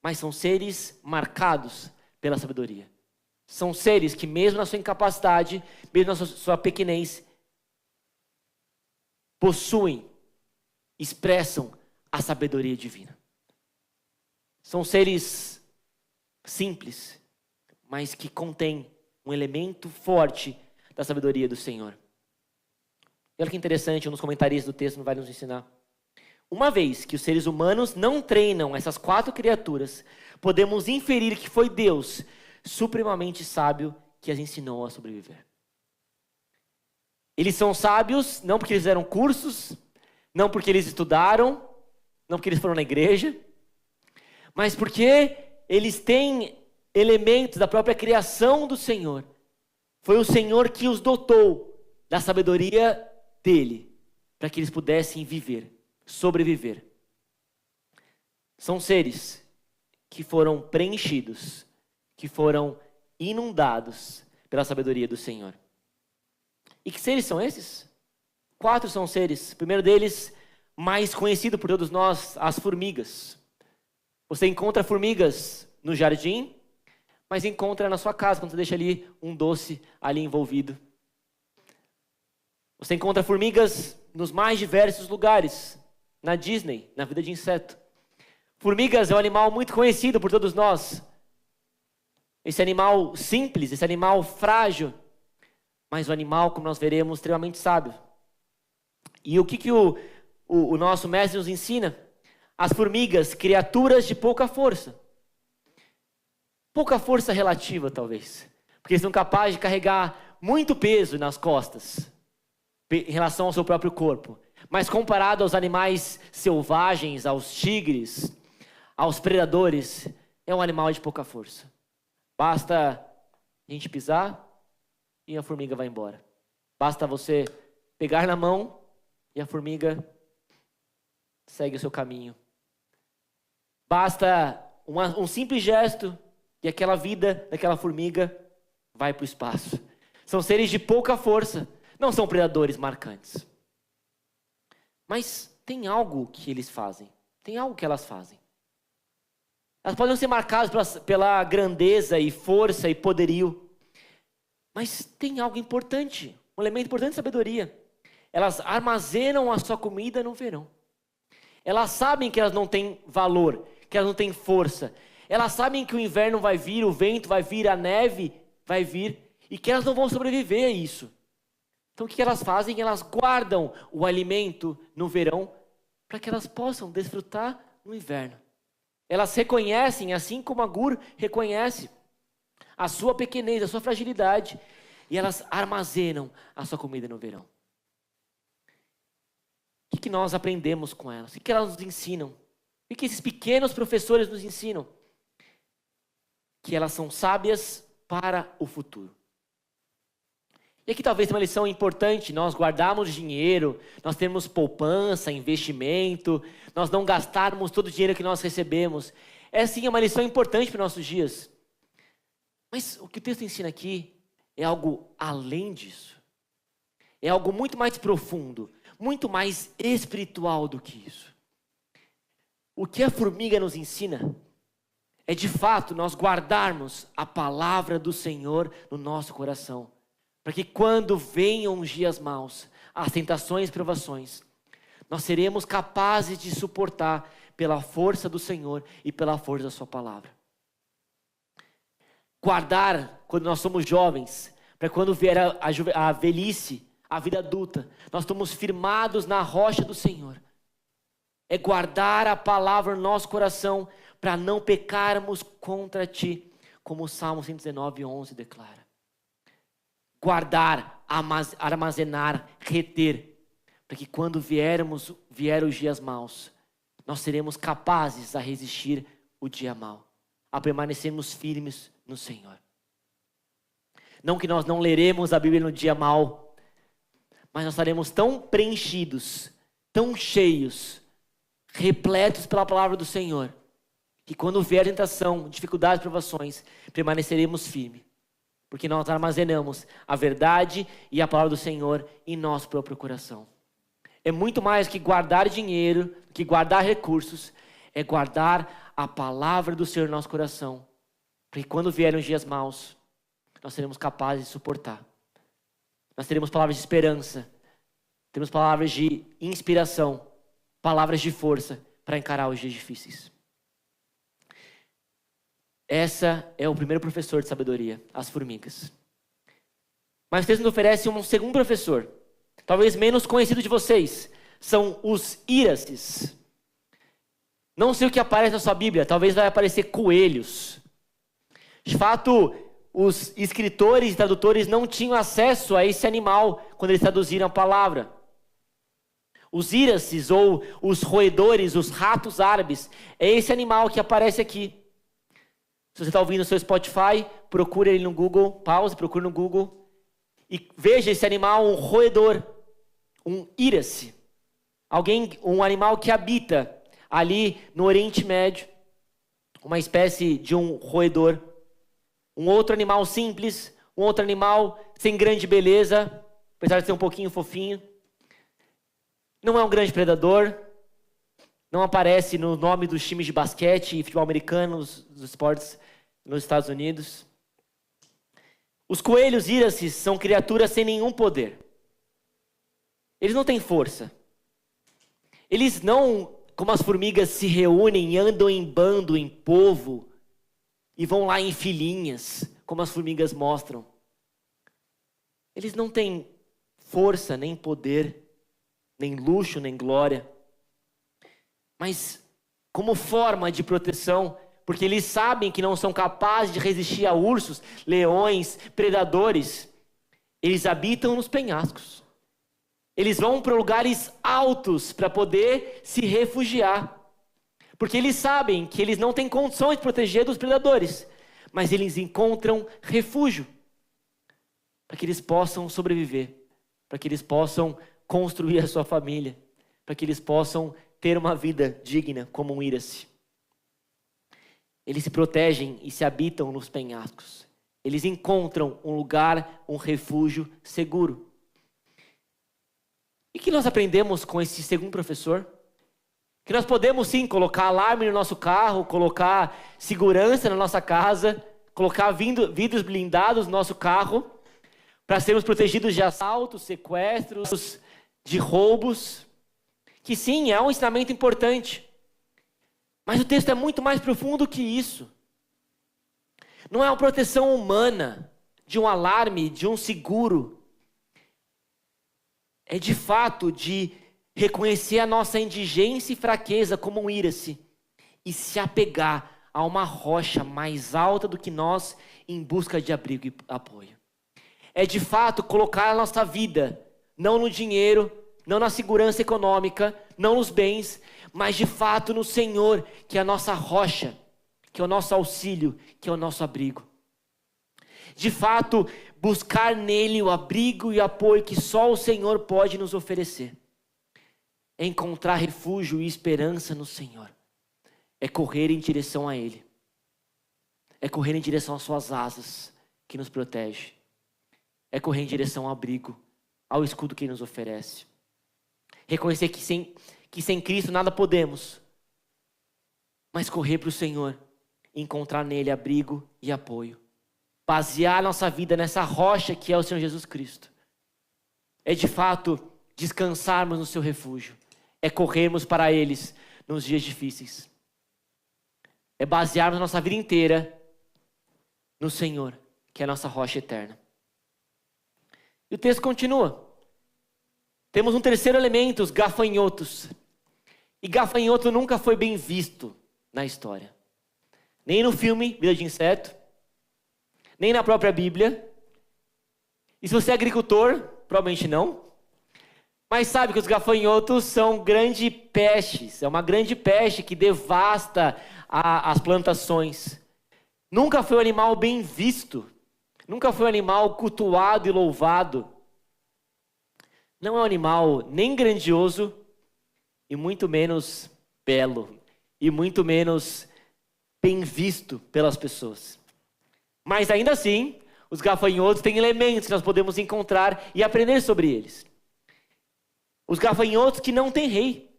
mas são seres marcados pela sabedoria. São seres que mesmo na sua incapacidade, mesmo na sua pequenez, possuem, expressam a sabedoria divina. São seres simples, mas que contêm um elemento forte da sabedoria do Senhor. E olha que interessante, um dos comentaristas do texto vai nos ensinar. Uma vez que os seres humanos não treinam essas 4 criaturas, podemos inferir que foi Deus, supremamente sábio, que as ensinou a sobreviver. Eles são sábios não porque eles fizeram cursos, não porque eles estudaram, não porque eles foram na igreja, mas porque eles têm elementos da própria criação do Senhor. Foi o Senhor que os dotou da sabedoria dele, para que eles pudessem viver, sobreviver. São seres que foram preenchidos, que foram inundados pela sabedoria do Senhor. E que seres são esses? 4 são seres. O primeiro deles, mais conhecido por todos nós, as formigas. Você encontra formigas no jardim, mas encontra na sua casa, quando você deixa ali um doce ali envolvido. Você encontra formigas nos mais diversos lugares, na Disney, na vida de inseto. Formigas é um animal muito conhecido por todos nós. Esse animal simples, esse animal frágil, mas um animal, como nós veremos, extremamente sábio. E o que o nosso mestre nos ensina? As formigas, criaturas de pouca força. Pouca força relativa, talvez. Porque eles são capazes de carregar muito peso nas costas, em relação ao seu próprio corpo. Mas comparado aos animais selvagens, aos tigres, aos predadores, é um animal de pouca força. Basta a gente pisar e a formiga vai embora. Basta você pegar na mão e a formiga segue o seu caminho. Basta um simples gesto e aquela vida daquela formiga vai para o espaço. São seres de pouca força, não são predadores marcantes. Mas tem algo que eles fazem, tem algo que elas fazem. Elas podem ser marcadas pela grandeza e força e poderio, mas tem algo importante, um elemento importante de sabedoria. Elas armazenam a sua comida no verão. Elas sabem que elas não têm valor, que elas não têm força. Elas sabem que o inverno vai vir, o vento vai vir, a neve vai vir, e que elas não vão sobreviver a isso. Então o que elas fazem? Elas guardam o alimento no verão para que elas possam desfrutar no inverno. Elas reconhecem, assim como Agur reconhece, a sua pequenez, a sua fragilidade, e elas armazenam a sua comida no verão. O que nós aprendemos com elas? O que elas nos ensinam? O que esses pequenos professores nos ensinam? Que elas são sábias para o futuro. E aqui talvez uma lição importante: nós guardarmos dinheiro, nós temos poupança, investimento, nós não gastarmos todo o dinheiro que nós recebemos. Essa sim é uma lição importante para os nossos dias. Mas o que o texto ensina aqui é algo além disso. É algo muito mais profundo, muito mais espiritual do que isso. O que a formiga nos ensina é de fato nós guardarmos a palavra do Senhor no nosso coração. Para que quando venham os dias maus, as tentações e provações, nós seremos capazes de suportar pela força do Senhor e pela força da sua palavra. Guardar quando nós somos jovens, para quando vier a velhice, a vida adulta, nós estamos firmados na rocha do Senhor. É guardar a palavra no nosso coração, para não pecarmos contra ti, como o Salmo 119:11 declara. Guardar, armazenar, reter, para que quando vier os dias maus, nós seremos capazes a resistir o dia mau, a permanecermos firmes no Senhor. Não que nós não leremos a Bíblia no dia mau, mas nós estaremos tão preenchidos, tão cheios, repletos pela palavra do Senhor, que quando vier tentação, dificuldades, provações, permaneceremos firmes. Porque nós armazenamos a verdade e a palavra do Senhor em nosso próprio coração. É muito mais que guardar dinheiro, que guardar recursos, é guardar a palavra do Senhor no nosso coração. Porque quando vierem os dias maus, nós seremos capazes de suportar. Nós teremos palavras de esperança, teremos palavras de inspiração, palavras de força para encarar os dias difíceis. Essa é o primeiro professor de sabedoria, as formigas. Mas o texto nos oferece um segundo professor, talvez menos conhecido de vocês, são os íraces. Não sei o que aparece na sua Bíblia, talvez vai aparecer coelhos. De fato, os escritores e tradutores não tinham acesso a esse animal quando eles traduziram a palavra. Os íraces, ou os roedores, os ratos árabes, é esse animal que aparece aqui. Se você está ouvindo no seu Spotify, procure ele no Google, pause, procure no Google e veja esse animal, um roedor, um írace. Um animal que habita ali no Oriente Médio, uma espécie de um roedor. Um outro animal simples, um outro animal sem grande beleza, apesar de ser um pouquinho fofinho. Não é um grande predador, não aparece no nome dos times de basquete e futebol americano, dos esportes nos Estados Unidos. Os coelhos íraces são criaturas sem nenhum poder. Eles não têm força. Eles não, como as formigas, se reúnem, andam em bando, em povo, e vão lá em filinhas, como as formigas mostram. Eles não têm força, nem poder, nem luxo, nem glória. Mas como forma de proteção, porque eles sabem que não são capazes de resistir a ursos, leões, predadores, eles habitam nos penhascos. Eles vão para lugares altos para poder se refugiar. Porque eles sabem que eles não têm condições de proteger dos predadores, mas eles encontram refúgio para que eles possam sobreviver, para que eles possam construir a sua família, para que eles possam ter uma vida digna como um írace. Eles se protegem e se habitam nos penhascos. Eles encontram um lugar, um refúgio seguro. E o que nós aprendemos com esse segundo professor? Que nós podemos sim colocar alarme no nosso carro, colocar segurança na nossa casa, colocar vidros blindados no nosso carro, para sermos protegidos de assaltos, sequestros, de roubos. Que sim, é um ensinamento importante. Mas o texto é muito mais profundo que isso. Não é uma proteção humana, de um alarme, de um seguro. É de fato de reconhecer a nossa indigência e fraqueza como um írace e se apegar a uma rocha mais alta do que nós em busca de abrigo e apoio. É de fato colocar a nossa vida, não no dinheiro, não na segurança econômica, não nos bens, mas de fato no Senhor, que é a nossa rocha, que é o nosso auxílio, que é o nosso abrigo. De fato, buscar nele o abrigo e apoio que só o Senhor pode nos oferecer. É encontrar refúgio e esperança no Senhor. é correr em direção a Ele. É correr em direção às suas asas, que nos protege. É correr em direção ao abrigo, ao escudo que Ele nos oferece. Reconhecer que sem Cristo nada podemos, mas correr para o Senhor e encontrar nele abrigo e apoio. Basear nossa vida nessa rocha que é o Senhor Jesus Cristo. É de fato descansarmos no seu refúgio. É corrermos para eles nos dias difíceis. É basearmos nossa vida inteira no Senhor, que é a nossa rocha eterna. E o texto continua. Temos um terceiro elemento, os gafanhotos. E gafanhoto nunca foi bem visto na história. Nem no filme Vida de Inseto, nem na própria Bíblia. E se você é agricultor, provavelmente não. Mas sabe que os gafanhotos são grandes pestes. É uma grande peste que devasta as plantações. Nunca foi um animal bem visto. Nunca foi um animal cultuado e louvado. Não é um animal nem grandioso, e muito menos belo, e muito menos bem visto pelas pessoas. Mas ainda assim, os gafanhotos têm elementos que nós podemos encontrar e aprender sobre eles. Os gafanhotos que não têm rei.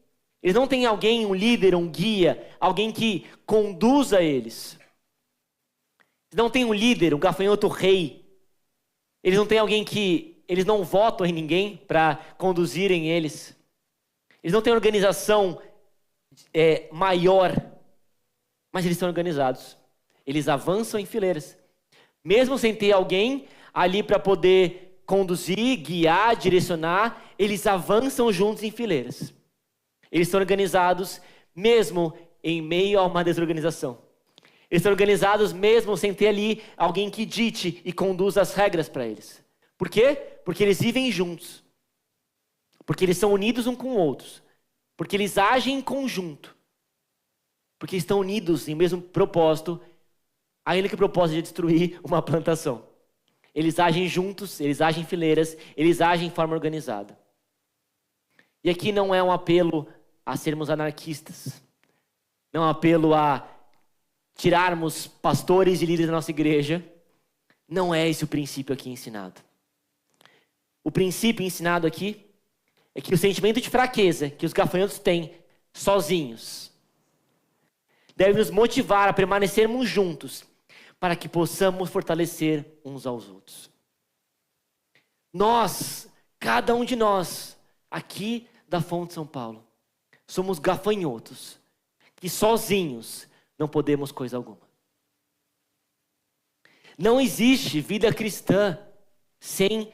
Eles não têm alguém, um líder, um guia, alguém que conduza eles. Eles não têm um líder, um gafanhoto rei. Eles não têm alguém que... Eles não votam em ninguém para conduzirem eles. Eles não têm organização maior, mas eles estão organizados. Eles avançam em fileiras. Mesmo sem ter alguém ali para poder conduzir, guiar, direcionar, eles avançam juntos em fileiras. Eles estão organizados mesmo em meio a uma desorganização. Eles estão organizados mesmo sem ter ali alguém que dite e conduza as regras para eles. Por quê? Porque eles vivem juntos. Porque eles são unidos uns com outros. Porque eles agem em conjunto. Porque estão unidos em mesmo propósito, ainda que o propósito de destruir uma plantação. Eles agem juntos, eles agem em fileiras, eles agem em forma organizada. E aqui não é um apelo a sermos anarquistas. Não é um apelo a tirarmos pastores e líderes da nossa igreja. Não é esse o princípio aqui ensinado. O princípio ensinado aqui é que o sentimento de fraqueza que os gafanhotos têm sozinhos deve nos motivar a permanecermos juntos para que possamos fortalecer uns aos outros. Nós, cada um de nós, aqui da Fonte São Paulo, somos gafanhotos que sozinhos não podemos coisa alguma. Não existe vida cristã sem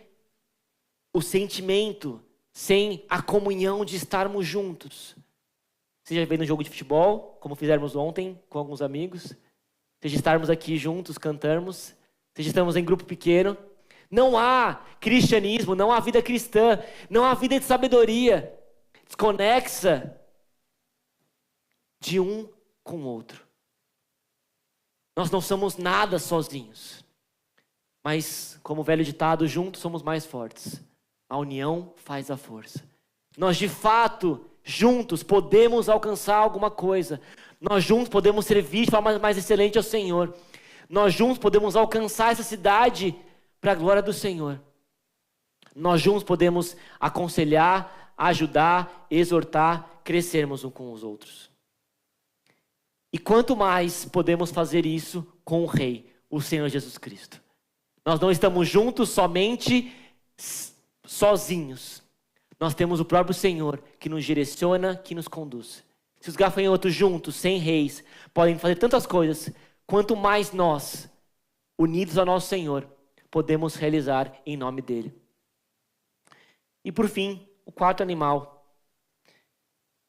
o sentimento, sem a comunhão de estarmos juntos. Seja vendo um jogo de futebol, como fizemos ontem com alguns amigos, seja estarmos aqui juntos, cantarmos, seja estamos em grupo pequeno. Não há cristianismo, não há vida cristã, não há vida de sabedoria desconexa de um com o outro. Nós não somos nada sozinhos, mas como o velho ditado, juntos somos mais fortes. A união faz a força. Nós de fato, juntos, podemos alcançar alguma coisa. Nós juntos podemos servir de forma mais excelente ao Senhor. Nós juntos podemos alcançar essa cidade para a glória do Senhor. Nós juntos podemos aconselhar, ajudar, exortar, crescermos uns com os outros. E quanto mais podemos fazer isso com o Rei, o Senhor Jesus Cristo. Nós não estamos juntos somente sozinhos. Nós temos o próprio Senhor que nos direciona, que nos conduz. Se os gafanhotos juntos, sem reis, podem fazer tantas coisas, quanto mais nós, unidos ao nosso Senhor, podemos realizar em nome dele. E por fim, o quarto animal,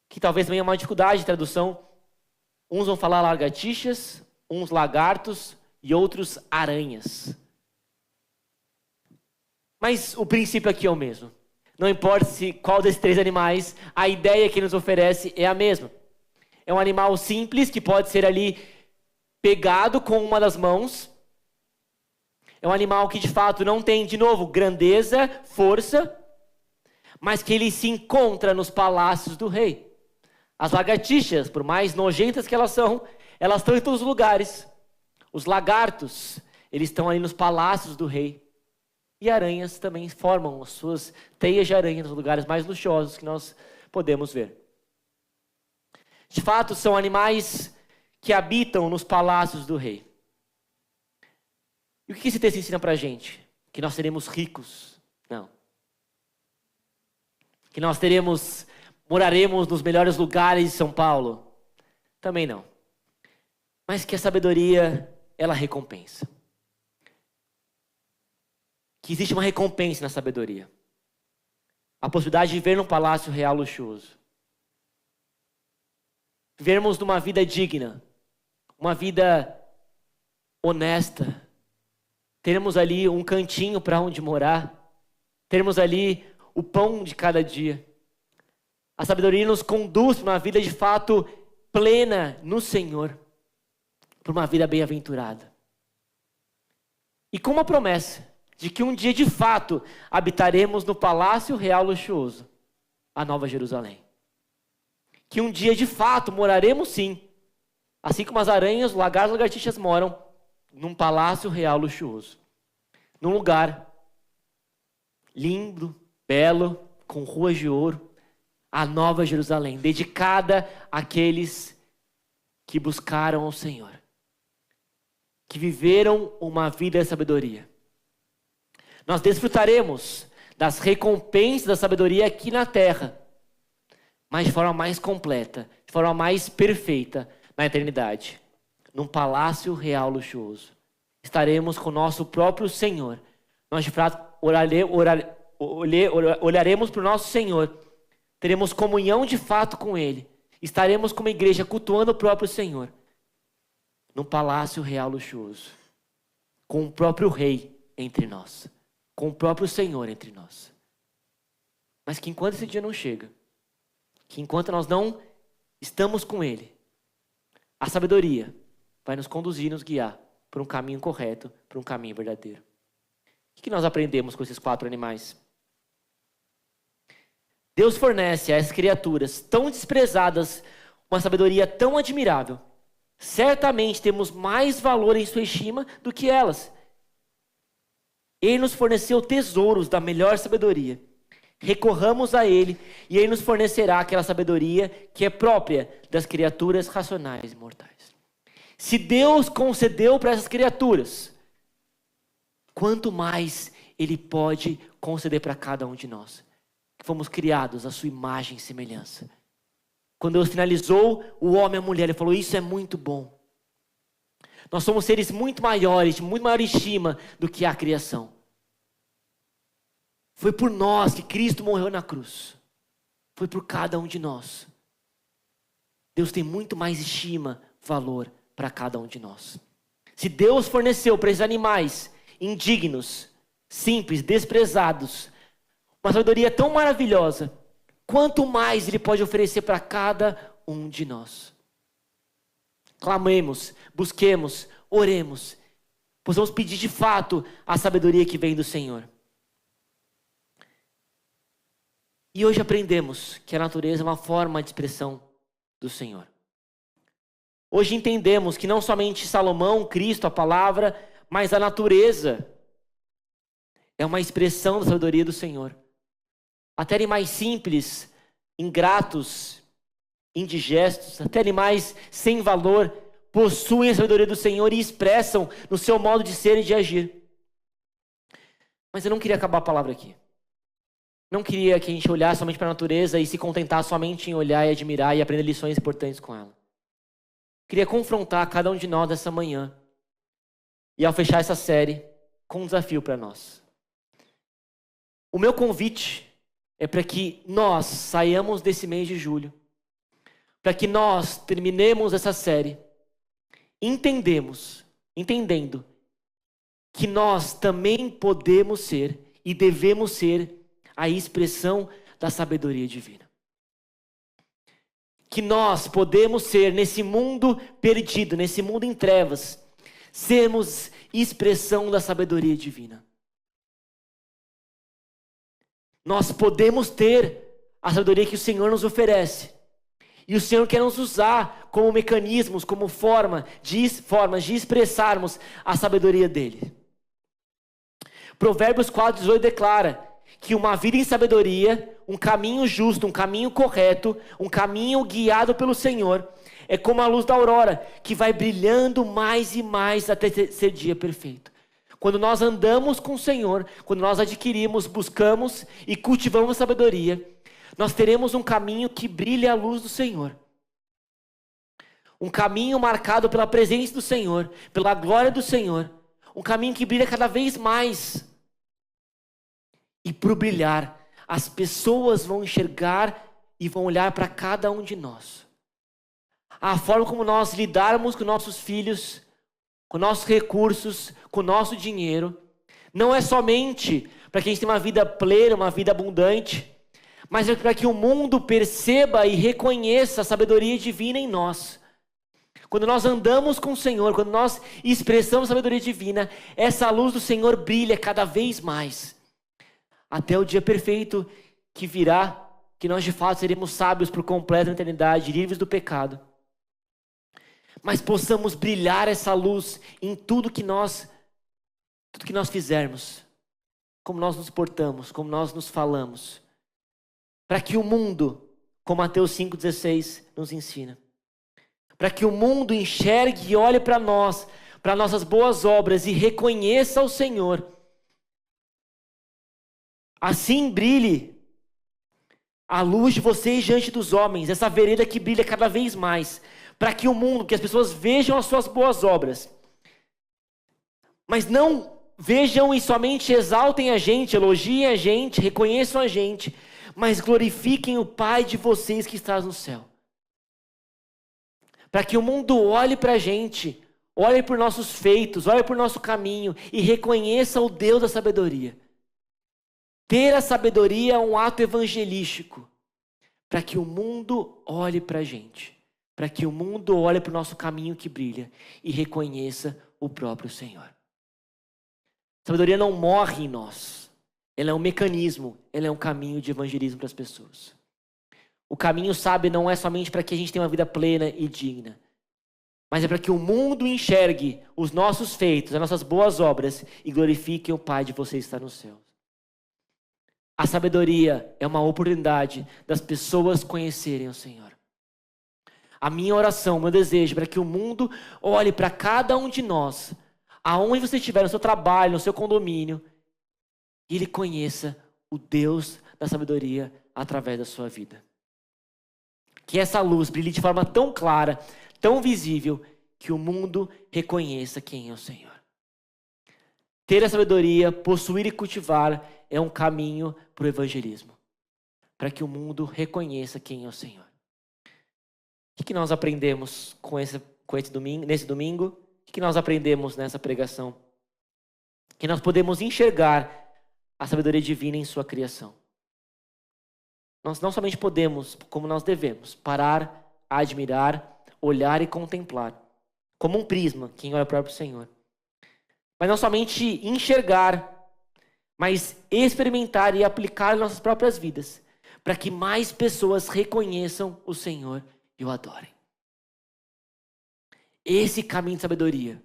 que talvez tenha uma dificuldade de tradução. Uns vão falar lagartixas, uns lagartos e outros aranhas. Mas o princípio aqui é o mesmo. Não importa qual desses três animais, a ideia que nos oferece é a mesma. É um animal simples que pode ser ali pegado com uma das mãos. É um animal que de fato não tem, de novo, grandeza, força, mas que ele se encontra nos palácios do rei. As lagartixas, por mais nojentas que elas são, elas estão em todos os lugares. Os lagartos, eles estão ali nos palácios do rei. E aranhas também formam as suas teias de aranha nos lugares mais luxuosos que nós podemos ver. De fato, são animais que habitam nos palácios do rei. E o que esse texto ensina para a gente? Que nós seremos ricos? Não. Que nós moraremos nos melhores lugares de São Paulo? Também não. Mas que a sabedoria, ela recompensa. Que existe uma recompensa na sabedoria. A possibilidade de viver num palácio real luxuoso. Vivermos numa vida digna. Uma vida honesta. Termos ali um cantinho para onde morar. Termos ali o pão de cada dia. A sabedoria nos conduz para uma vida de fato plena no Senhor. Para uma vida bem-aventurada. E com uma promessa de que um dia de fato habitaremos no palácio real luxuoso, a Nova Jerusalém. Que um dia de fato moraremos sim, assim como as aranhas, os lagartos e as lagartixas moram num palácio real luxuoso. Num lugar lindo, belo, com ruas de ouro, a Nova Jerusalém, dedicada àqueles que buscaram ao Senhor. Que viveram uma vida de sabedoria. Nós desfrutaremos das recompensas da sabedoria aqui na terra, mas de forma mais completa, de forma mais perfeita na eternidade, num palácio real luxuoso. Estaremos com o nosso próprio Senhor. Nós de fato olharemos para o nosso Senhor, teremos comunhão de fato com Ele, estaremos como igreja cultuando o próprio Senhor, num palácio real luxuoso, com o próprio Rei entre nós. Com o próprio Senhor entre nós. Mas que enquanto esse dia não chega, que enquanto nós não estamos com Ele, a sabedoria vai nos conduzir, nos guiar por um caminho correto, por um caminho verdadeiro. O que nós aprendemos com esses 4 animais? Deus fornece a essas criaturas tão desprezadas uma sabedoria tão admirável. Certamente temos mais valor em sua estima do que elas. Ele nos forneceu tesouros da melhor sabedoria. Recorramos a Ele e Ele nos fornecerá aquela sabedoria que é própria das criaturas racionais e mortais. Se Deus concedeu para essas criaturas, quanto mais Ele pode conceder para cada um de nós, que fomos criados à sua imagem e semelhança. Quando Deus finalizou o homem e a mulher, Ele falou, isso é muito bom. Nós somos seres muito maiores, de muito maior estima do que a criação. Foi por nós que Cristo morreu na cruz. Foi por cada um de nós. Deus tem muito mais estima, valor para cada um de nós. Se Deus forneceu para esses animais indignos, simples, desprezados, uma sabedoria tão maravilhosa, quanto mais Ele pode oferecer para cada um de nós. Clamemos, busquemos, oremos, possamos pedir de fato a sabedoria que vem do Senhor. E hoje aprendemos que a natureza é uma forma de expressão do Senhor. Hoje entendemos que não somente Salomão, Cristo, a palavra, mas a natureza é uma expressão da sabedoria do Senhor. Até animais simples, ingratos, indigestos, até animais sem valor, possuem a sabedoria do Senhor e expressam no seu modo de ser e de agir. Mas eu não queria acabar a palavra aqui. Não queria que a gente olhasse somente para a natureza e se contentar somente em olhar e admirar e aprender lições importantes com ela. Queria confrontar cada um de nós essa manhã. E ao fechar essa série, com um desafio para nós. O meu convite é para que nós saiamos desse mês de julho, para que nós terminemos essa série, entendendo que nós também podemos ser e devemos ser a expressão da sabedoria divina. Que nós podemos ser, nesse mundo perdido, nesse mundo em trevas, sermos expressão da sabedoria divina. Nós podemos ter a sabedoria que o Senhor nos oferece. E o Senhor quer nos usar como mecanismos, como formas de expressarmos a sabedoria dele. Provérbios 4:18 declara que uma vida em sabedoria, um caminho justo, um caminho correto, um caminho guiado pelo Senhor, é como a luz da aurora, que vai brilhando mais e mais até ser dia perfeito. Quando nós andamos com o Senhor, quando nós adquirimos, buscamos e cultivamos a sabedoria, nós teremos um caminho que brilha a luz do Senhor. Um caminho marcado pela presença do Senhor, pela glória do Senhor. Um caminho que brilha cada vez mais. E por brilhar, as pessoas vão enxergar e vão olhar para cada um de nós. A forma como nós lidarmos com nossos filhos, com nossos recursos, com o nosso dinheiro, não é somente para que a gente tenha uma vida plena, uma vida abundante, mas é para que o mundo perceba e reconheça a sabedoria divina em nós. Quando nós andamos com o Senhor, quando nós expressamos a sabedoria divina, essa luz do Senhor brilha cada vez mais. Até o dia perfeito que virá, que nós de fato seremos sábios por completo na eternidade, livres do pecado. Mas possamos brilhar essa luz em tudo que nós fizermos. Como nós nos portamos, como nós nos falamos. Para que o mundo, como Mateus 5,16 nos ensina, para que o mundo enxergue e olhe para nós, para nossas boas obras e reconheça o Senhor. Assim brilhe a luz de vocês diante dos homens, essa vereda que brilha cada vez mais, para que o mundo, que as pessoas vejam as suas boas obras, mas não vejam e somente exaltem a gente, elogiem a gente, reconheçam a gente, mas glorifiquem o Pai de vocês que está no céu. Para que o mundo olhe para a gente, olhe por nossos feitos, olhe por nosso caminho e reconheça o Deus da sabedoria. Ter a sabedoria é um ato evangelístico, para que o mundo olhe para a gente, para que o mundo olhe para o nosso caminho que brilha e reconheça o próprio Senhor. A sabedoria não morre em nós, ela é um mecanismo, ela é um caminho de evangelismo para as pessoas. O caminho sábio não é somente para que a gente tenha uma vida plena e digna, mas é para que o mundo enxergue os nossos feitos, as nossas boas obras e glorifique o Pai de vocês que está no céu. A sabedoria é uma oportunidade das pessoas conhecerem o Senhor. A minha oração, o meu desejo, para que o mundo olhe para cada um de nós, aonde você estiver, no seu trabalho, no seu condomínio, e ele conheça o Deus da sabedoria através da sua vida. Que essa luz brilhe de forma tão clara, tão visível, que o mundo reconheça quem é o Senhor. Ter a sabedoria, possuir e cultivar é um caminho para o evangelismo, para que o mundo reconheça quem é o Senhor. O que nós aprendemos nesse domingo? O que nós aprendemos nessa pregação? Que nós podemos enxergar a sabedoria divina em sua criação. Nós não somente podemos, como nós devemos, parar, admirar, olhar e contemplar, como um prisma, quem olha para o próprio Senhor. Mas não somente enxergar, mas experimentar e aplicar em nossas próprias vidas, para que mais pessoas reconheçam o Senhor e o adorem. Esse caminho de sabedoria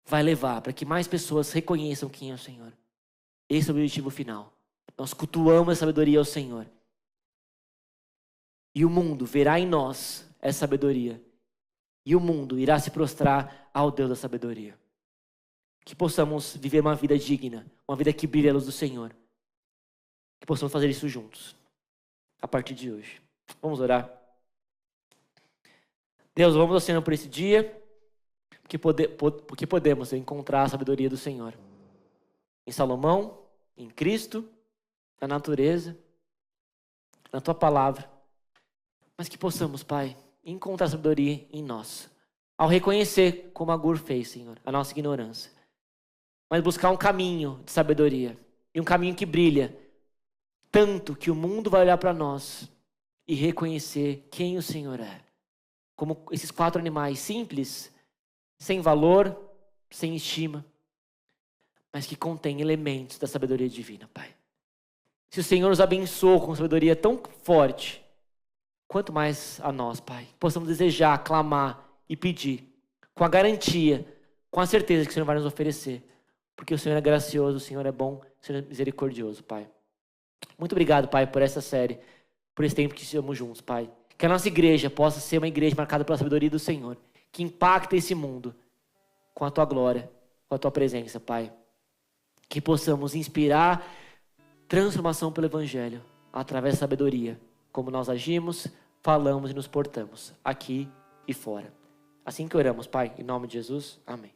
vai levar para que mais pessoas reconheçam quem é o Senhor. Esse é o objetivo final. Nós cultuamos a sabedoria ao Senhor. E o mundo verá em nós essa sabedoria. E o mundo irá se prostrar ao Deus da sabedoria. Que possamos viver uma vida digna, uma vida que brilha a luz do Senhor. Que possamos fazer isso juntos, a partir de hoje. Vamos orar. Deus, vamos ao Senhor por esse dia, porque podemos encontrar a sabedoria do Senhor. Em Salomão, em Cristo, na natureza, na Tua palavra. Mas que possamos, Pai, encontrar a sabedoria em nós. Ao reconhecer, como Agur fez, Senhor, a nossa ignorância. Mas buscar um caminho de sabedoria. E um caminho que brilha. Tanto que o mundo vai olhar para nós e reconhecer quem o Senhor é. Como esses 4 animais simples, sem valor, sem estima, mas que contêm elementos da sabedoria divina, Pai. Se o Senhor nos abençoou com sabedoria tão forte, quanto mais a nós, Pai. Possamos desejar, clamar e pedir, com a garantia, com a certeza que o Senhor vai nos oferecer. Porque o Senhor é gracioso, o Senhor é bom, o Senhor é misericordioso, Pai. Muito obrigado, Pai, por essa série, por esse tempo que estamos juntos, Pai. Que a nossa igreja possa ser uma igreja marcada pela sabedoria do Senhor, que impacta esse mundo com a Tua glória, com a Tua presença, Pai. Que possamos inspirar transformação pelo Evangelho, através da sabedoria, como nós agimos, falamos e nos portamos, aqui e fora. Assim que oramos, Pai, em nome de Jesus, amém.